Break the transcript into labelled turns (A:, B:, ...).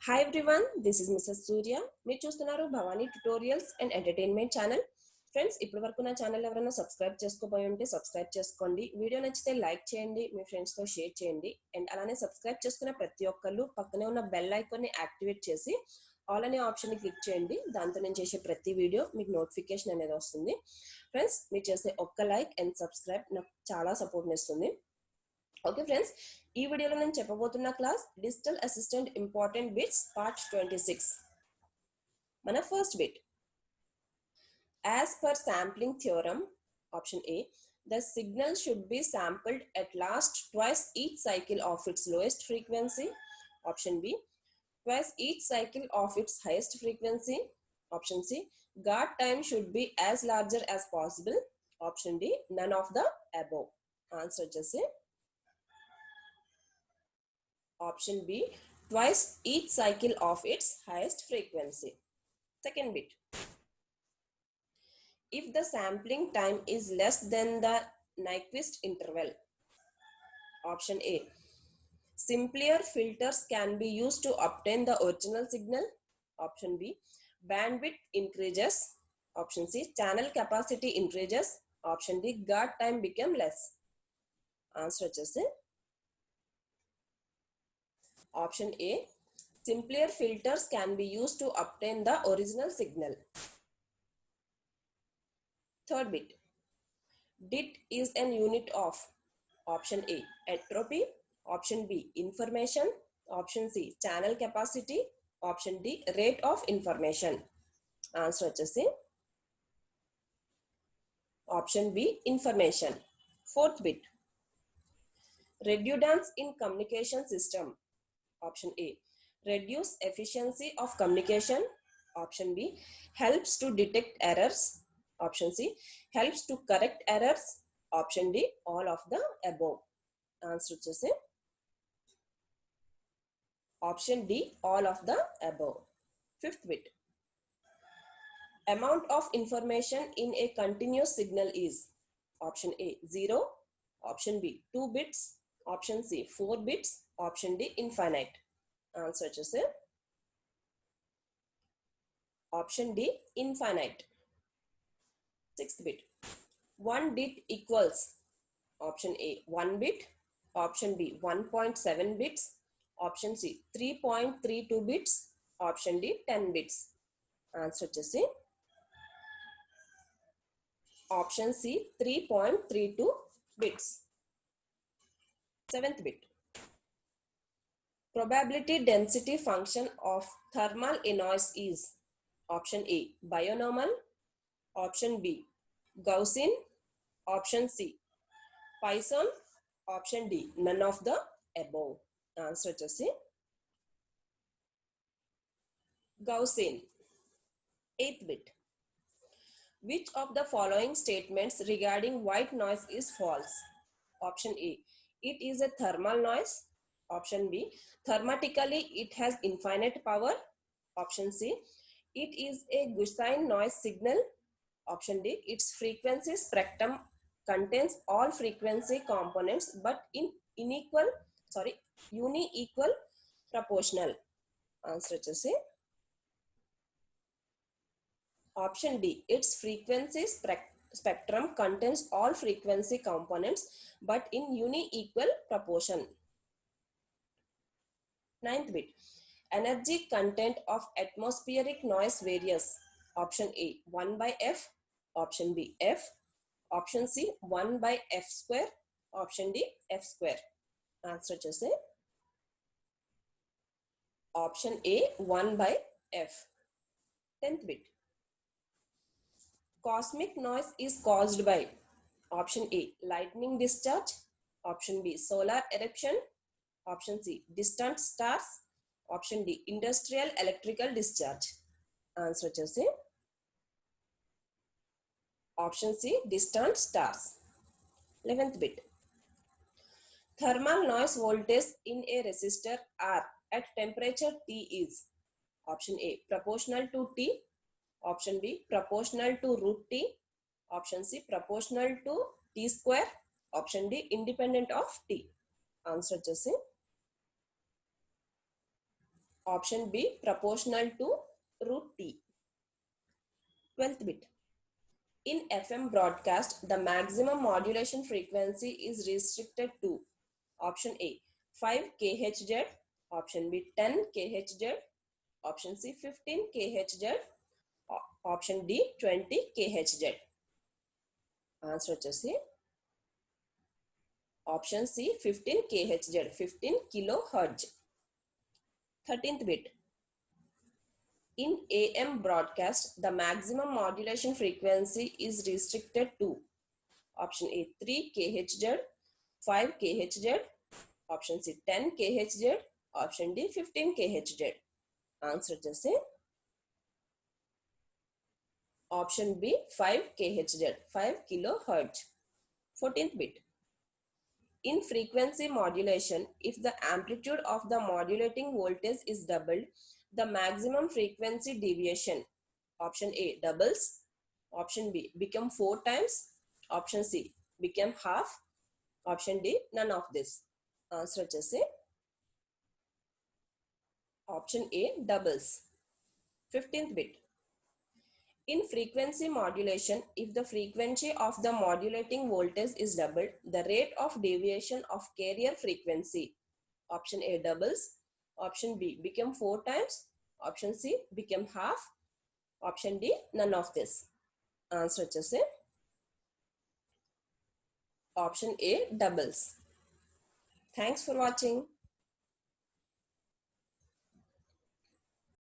A: Hi everyone, this is Mrs. Surya. మీరు చూస్తున్నారు Bhavani tutorials and entertainment channel. Friends, ఇప్పటి వరకు నా ఛానల్ ఎవరైనా సబ్స్క్రైబ్ చేసుకోబోయి ఉంటే సబ్స్క్రైబ్ చేసుకోండి. వీడియో నచ్చితే లైక్ చేయండి, మీ ఫ్రెండ్స్తో షేర్ చేయండి. అండ్ అలానే సబ్స్క్రైబ్ చేసుకున్న ప్రతి ఒక్కళ్ళు పక్కనే ఉన్న బెల్ ఐకాన్ని యాక్టివేట్ చేసి ఆల్ అనే ఆప్షన్ని క్లిక్ చేయండి. దాంతో నేను చేసే ప్రతి వీడియో మీకు నోటిఫికేషన్ అనేది వస్తుంది. ఫ్రెండ్స్, మీరు చేసే ఒక్క లైక్ అండ్ సబ్స్క్రైబ్ నాకు చాలా సపోర్ట్ని ఇస్తుంది. ఓకే ఫ్రెండ్స్, ఈ వీడియోలో నేను చెప్పబోతున్న class digital assistant important bits part 26. మన first bit, as per sampling theorem, option A, the signal should be sampled at last twice each cycle of its lowest frequency. Option B, twice each cycle of its highest frequency. Option C, guard time should be as larger as possible. Option D, none of the above. Answer వచ్చేసి option B, twice each cycle of its highest frequency. Second bit, if the sampling time is less than the Nyquist interval. Option A, simpler filters can be used to obtain the original signal. Option B, bandwidth increases. Option C, channel capacity increases. Option D, guard time become less. Answer వచ్చేసి option A, simpler filters can be used to obtain the original signal. Third bit, DIT is an unit of. Option A, entropy. Option B, information. Option C, channel capacity. Option D, rate of information. Answer వచ్చేసి option B, information. Fourth bit, redundance in communication system. Option A, reduce efficiency of communication. Option B, helps to detect errors. Option C, helps to correct errors. Option D, all of the above. Answer వచ్చేసి option D, all of the above. Fifth bit, amount of information in a continuous signal is. Option A, 0. Option B, 2 bits. Option C, 4 bits. Option D, infinite. Answer వచ్చేసి option D, infinite. Sixth bit, 1 bit equals. Option A, 1 bit. Option B, 1.7 bits. Option C, 3.32 bits. Option D, 10 bits. Answer వచ్చేసి option C, 3.32 bits. Seventh bit, probability density function of thermal noise is. Option A, binomial. Option B, Gaussian. Option C, Poisson. Option D, none of the above. Answer వచ్చేసి Gaussian. Eighth bit, which of the following statements regarding white noise is false? Option A, it is a thermal noise. Option B, thermatically it has infinite power. Option C, it is a Gaussian noise signal. Option D, its frequency spectrum contains all frequency components but in unequal proportional. Answer వచ్చేసి option D, its frequency spectrum contains all frequency components but in unequal proportion. Ninth bit, energy content of atmospheric noise varies. Option A, 1 by F. Option B, F. Option C, 1 by F square. Option D, F square. Answer వచ్చేసి option A, 1 by F. 10th bit, cosmic noise is caused by. Option A, lightning discharge. Option B, solar eruption. Option C, distant stars. Option D, industrial electrical discharge. Answer వచ్చేసి option C, distant stars. 11th bit, thermal noise voltage in a resistor R at temperature T is. Option A, proportional to T. Option B, proportional to root T. Option C, proportional to T square. Option D, independent of T. Answer వచ్చేసి Option B, proportional to root T. 12th bit. In FM broadcast, the maximum modulation frequency is restricted to option A, 5 kHz, option B, 10 kHz, option C, 15 kHz, option D, 20 kHz. Answer వచ్చేసి option C 15 kHz, 15 kilohertz. 13th bit. In AM broadcast, the maximum modulation frequency is restricted to option A, 3 kHz, 5 kHz, option C, 10 kHz, option D, 15 kHz. Answer వచ్చేసి option B 5 kHz, 5 kilohertz. 14th bit. In frequency modulation, if the amplitude of the modulating voltage is doubled, the maximum frequency deviation, option A, doubles, option B, become 4 times, option C, become half, option D, none of this. Answer వచ్చేసి option A, doubles. 15th bit. In frequency modulation, if the frequency of the modulating voltage is doubled, the rate of deviation of carrier frequency, option A, doubles, option B, become 4 times, option C, become half, option D, none of this. Answer వచ్చేసి option A, doubles. Thanks for watching.